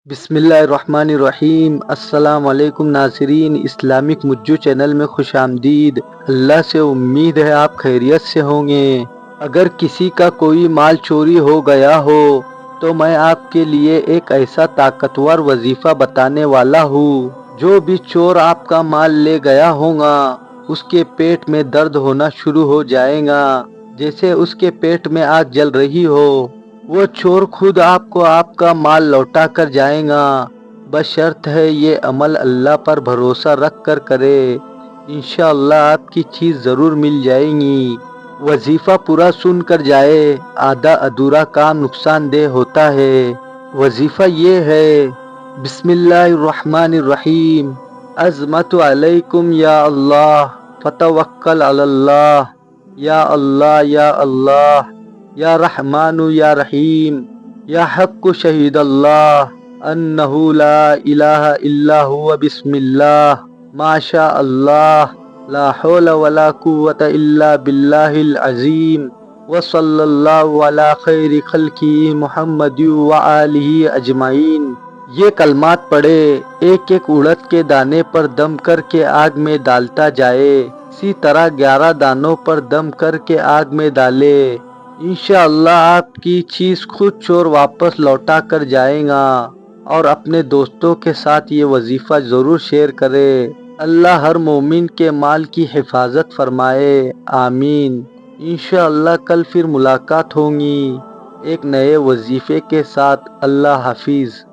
بسم اللہ الرحمن الرحیم۔ السلام علیکم ناظرین، اسلامک مجو چینل میں خوش آمدید۔ اللہ سے امید ہے آپ خیریت سے ہوں گے۔ اگر کسی کا کوئی مال چوری ہو گیا ہو تو میں آپ کے لیے ایک ایسا طاقتور وظیفہ بتانے والا ہوں۔ جو بھی چور آپ کا مال لے گیا ہوگا اس کے پیٹ میں درد ہونا شروع ہو جائے گا، جیسے اس کے پیٹ میں آگ جل رہی ہو۔ وہ چور خود آپ کو آپ کا مال لوٹا کر جائے گا، بس شرط ہے یہ عمل اللہ پر بھروسہ رکھ کر کرے، انشاءاللہ آپ کی چیز ضرور مل جائے گی۔ وظیفہ پورا سن کر جائے، آدھا ادھورا کام نقصان دہ ہوتا ہے۔ وظیفہ یہ ہے: بسم اللہ الرحمن الرحیم، عظمت علیکم یا اللہ، فتوکل علی اللہ، یا اللہ یا اللہ، یا رحمان یا رحیم، یا حق شہید اللہ انہ لا الہ الا هو، بسم اللہ، ما شاء اللہ، لا حول ولا قوة الا باللہ العظیم، وصلی اللہ علی خیر خلقہ محمد وآلہ اجمعین۔ یہ کلمات پڑھے، ایک ایک اڑد کے دانے پر دم کر کے آگ میں ڈالتا جائے، اسی طرح 11 دانوں پر دم کر کے آگ میں ڈالے، انشاءاللہ آپ کی چیز خود چور واپس لوٹا کر جائے گا۔ اور اپنے دوستوں کے ساتھ یہ وظیفہ ضرور شیئر کرے۔ اللہ ہر مومن کے مال کی حفاظت فرمائے، آمین۔ انشاءاللہ کل پھر ملاقات ہوگی ایک نئے وظیفے کے ساتھ۔ اللہ حافظ۔